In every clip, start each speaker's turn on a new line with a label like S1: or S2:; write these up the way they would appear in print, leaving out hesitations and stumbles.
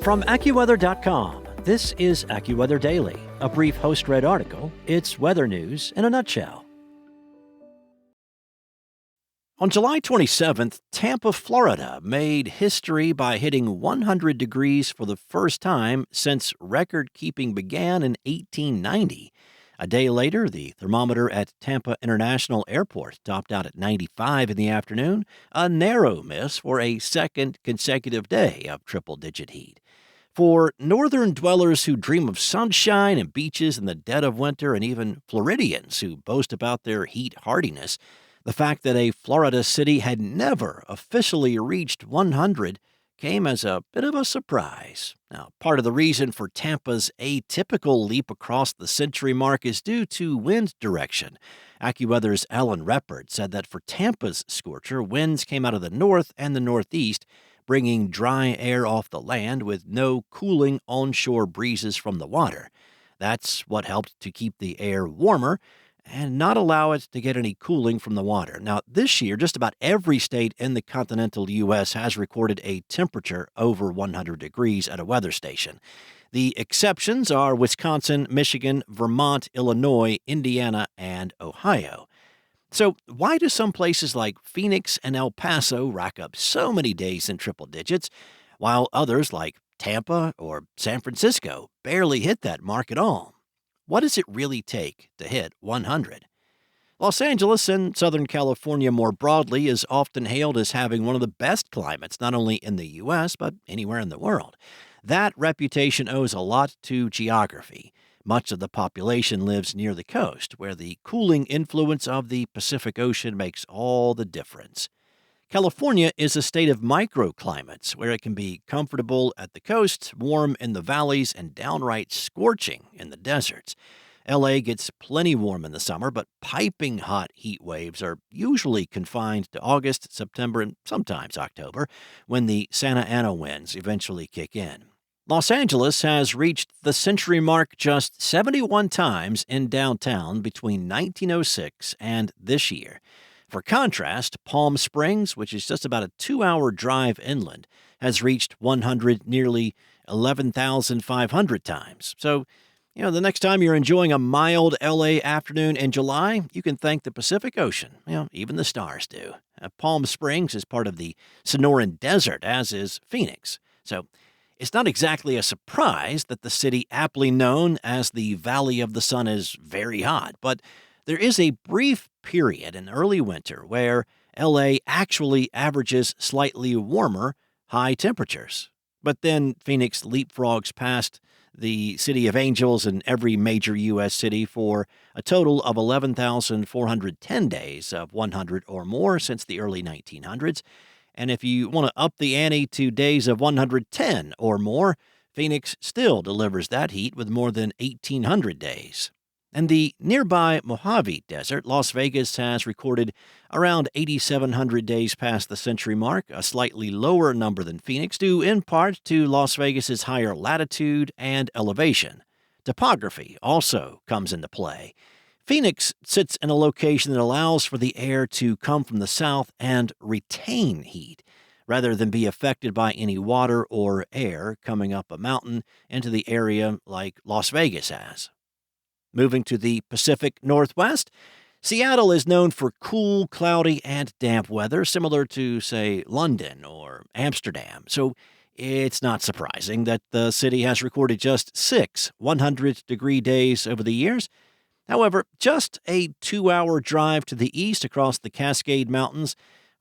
S1: From AccuWeather.com, this is AccuWeather Daily, a brief host-read article. It's weather news in a nutshell. On July 27th, Tampa, Florida made history by hitting 100 degrees for the first time since record-keeping began in 1890. A day later, the thermometer at Tampa International Airport topped out at 95 in the afternoon, a narrow miss for a second consecutive day of triple-digit heat. For northern dwellers who dream of sunshine and beaches in the dead of winter, and even Floridians who boast about their heat hardiness, the fact that a Florida city had never officially reached 100 came as a bit of a surprise. Now, part of the reason for Tampa's atypical leap across the century mark is due to wind direction. AccuWeather's Alan Reppert said that for Tampa's scorcher, winds came out of the north and the northeast, bringing dry air off the land with no cooling onshore breezes from the water. That's what helped to keep the air warmer and not allow it to get any cooling from the water. Now, this year, just about every state in the continental U.S. has recorded a temperature over 100 degrees at a weather station. The exceptions are Wisconsin, Michigan, Vermont, Illinois, Indiana, and Ohio. So why do some places like Phoenix and El Paso rack up so many days in triple digits, while others like Tampa or San Francisco barely hit that mark at all? What does it really take to hit 100? Los Angeles and Southern California more broadly is often hailed as having one of the best climates, not only in the U.S., but anywhere in the world. That reputation owes a lot to geography. Much of the population lives near the coast, where the cooling influence of the Pacific Ocean makes all the difference. California is a state of microclimates, where it can be comfortable at the coast, warm in the valleys, and downright scorching in the deserts. LA gets plenty warm in the summer, but piping hot heat waves are usually confined to August, September, and sometimes October, when the Santa Ana winds eventually kick in. Los Angeles has reached the century mark just 71 times in downtown between 1906 and this year. For contrast, Palm Springs, which is just about a 2-hour drive inland, has reached 100 nearly 11,500 times. So, the next time you're enjoying a mild LA afternoon in July, you can thank the Pacific Ocean. Even the stars do. Palm Springs is part of the Sonoran Desert, as is Phoenix. So, it's not exactly a surprise that the city aptly known as the Valley of the Sun is very hot, but there is a brief period in early winter where LA actually averages slightly warmer, high temperatures. But then Phoenix leapfrogs past the City of Angels and every major U.S. city for a total of 11,410 days of 100 or more since the early 1900s. And if you want to up the ante to days of 110 or more, Phoenix still delivers that heat with more than 1,800 days. In the nearby Mojave Desert, Las Vegas has recorded around 8,700 days past the century mark, a slightly lower number than Phoenix, due in part to Las Vegas's higher latitude and elevation. Topography also comes into play. Phoenix sits in a location that allows for the air to come from the south and retain heat, rather than be affected by any water or air coming up a mountain into the area like Las Vegas has. Moving to the Pacific Northwest, Seattle is known for cool, cloudy, and damp weather, similar to, say, London or Amsterdam. So it's not surprising that the city has recorded just 6 100-degree days over the years. However, just a 2-hour drive to the east across the Cascade Mountains,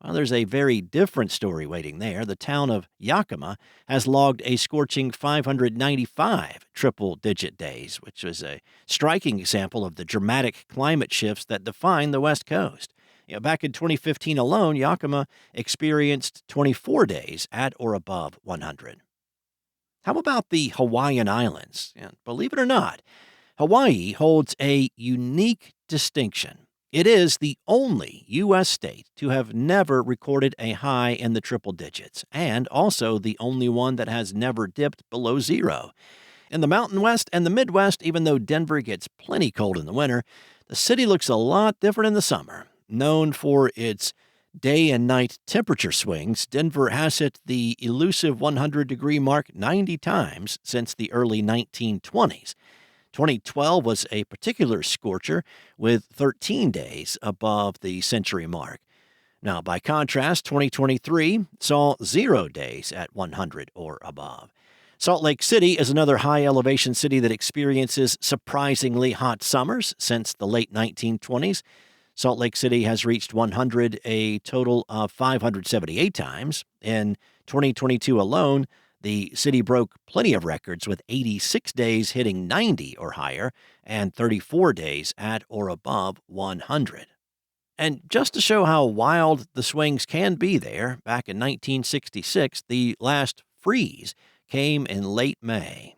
S1: well, there's a very different story waiting there. The town of Yakima has logged a scorching 595 triple-digit days, which was a striking example of the dramatic climate shifts that define the West Coast. Back in 2015 alone, Yakima experienced 24 days at or above 100. How about the Hawaiian Islands? Believe it or not, Hawaii holds a unique distinction. It is the only U.S. state to have never recorded a high in the triple digits, and also the only one that has never dipped below zero. In the Mountain West and the Midwest, even though Denver gets plenty cold in the winter, the city looks a lot different in the summer. Known for its day and night temperature swings, Denver has hit the elusive 100-degree mark 90 times since the early 1920s. 2012 was a particular scorcher with 13 days above the century mark. Now, by contrast, 2023 saw 0 days at 100 or above. Salt Lake City is another high elevation city that experiences surprisingly hot summers since the late 1920s. Salt Lake City has reached 100 a total of 578 times. In 2022 alone, the city broke plenty of records with 86 days hitting 90 or higher and 34 days at or above 100. And just to show how wild the swings can be there, back in 1966, the last freeze came in late May.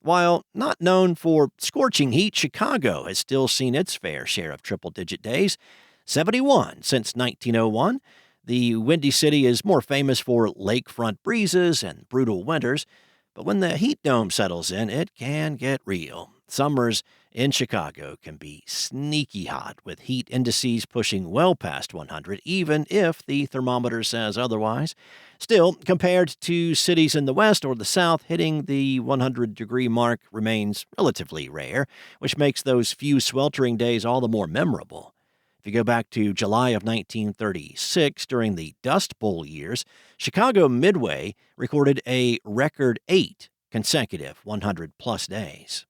S1: While not known for scorching heat, Chicago has still seen its fair share of triple-digit days, 71 since 1901. The Windy City is more famous for lakefront breezes and brutal winters, but when the heat dome settles in, it can get real. Summers in Chicago can be sneaky hot, with heat indices pushing well past 100, even if the thermometer says otherwise. Still, compared to cities in the west or the south, hitting the 100-degree mark remains relatively rare, which makes those few sweltering days all the more memorable. If you go back to July of 1936, during the Dust Bowl years, Chicago Midway recorded a record 8 consecutive 100-plus days.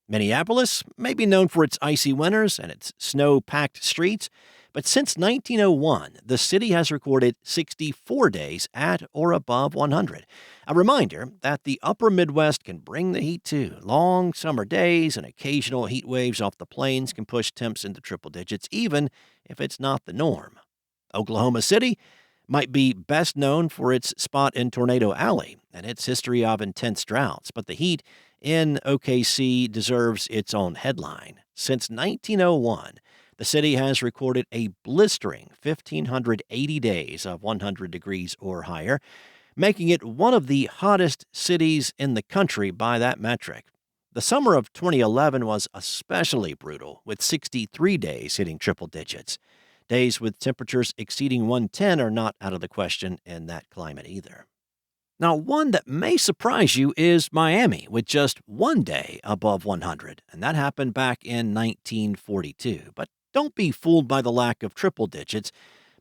S1: Minneapolis may be known for its icy winters and its snow-packed streets, but since 1901, the city has recorded 64 days at or above 100. A reminder that the upper Midwest can bring the heat too. Long summer days and occasional heat waves off the plains can push temps into triple digits, even if it's not the norm. Oklahoma City might be best known for its spot in Tornado Alley and its history of intense droughts, but the heat in OKC deserves its own headline. Since 1901, the city has recorded a blistering 1,580 days of 100 degrees or higher, making it one of the hottest cities in the country by that metric. The summer of 2011 was especially brutal, with 63 days hitting triple digits. Days with temperatures exceeding 110 are not out of the question in that climate either. Now, one that may surprise you is Miami, with just 1 day above 100, and that happened back in 1942. But don't be fooled by the lack of triple digits.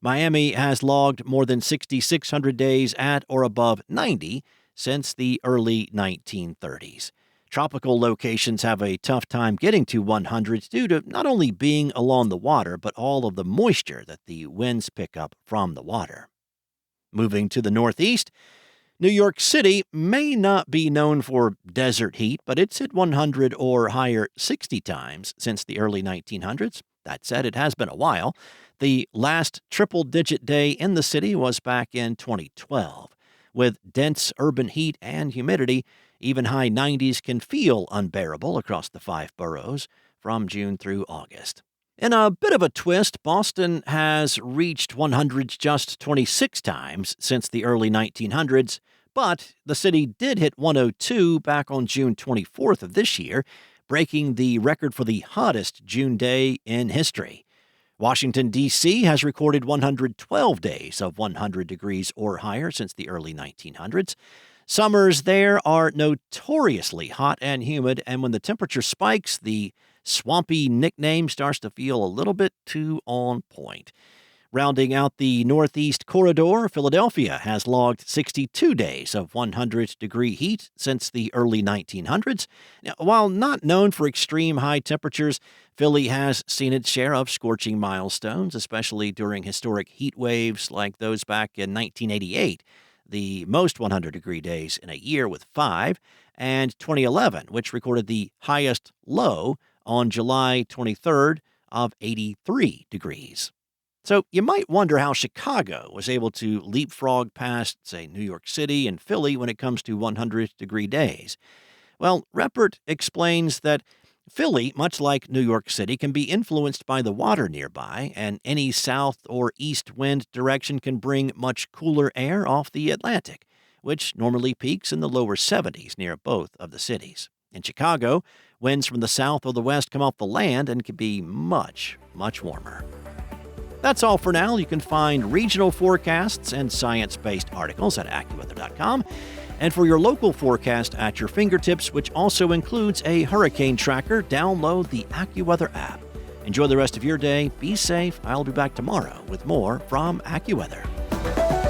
S1: Miami has logged more than 6,600 days at or above 90 since the early 1930s. Tropical locations have a tough time getting to 100 due to not only being along the water, but all of the moisture that the winds pick up from the water. Moving to the Northeast, New York City may not be known for desert heat, but it's hit 100 or higher 60 times since the early 1900s. That said, it has been a while. The last triple-digit day in the city was back in 2012. With dense urban heat and humidity, even high 90s can feel unbearable across the 5 boroughs from June through August. In a bit of a twist, Boston has reached 100 just 26 times since the early 1900s, but the city did hit 102 back on June 24th of this year, breaking the record for the hottest June day in history. Washington, D.C. has recorded 112 days of 100 degrees or higher since the early 1900s. Summers there are notoriously hot and humid, and when the temperature spikes, the swampy nickname starts to feel a little bit too on point. Rounding out the Northeast corridor, Philadelphia has logged 62 days of 100-degree heat since the early 1900s. Now, while not known for extreme high temperatures, Philly has seen its share of scorching milestones, especially during historic heat waves like those back in 1988, the most 100-degree days in a year with 5, and 2011, which recorded the highest low on July 23rd of 83 degrees. So you might wonder how Chicago was able to leapfrog past, say, New York City and Philly when it comes to 100-degree days. Well, Reppert explains that Philly, much like New York City, can be influenced by the water nearby, and any south or east wind direction can bring much cooler air off the Atlantic, which normally peaks in the lower 70s near both of the cities. In Chicago, winds from the south or the west come off the land and can be much, much warmer. That's all for now. You can find regional forecasts and science-based articles at AccuWeather.com. And for your local forecast at your fingertips, which also includes a hurricane tracker, download the AccuWeather app. Enjoy the rest of your day. Be safe. I'll be back tomorrow with more from AccuWeather.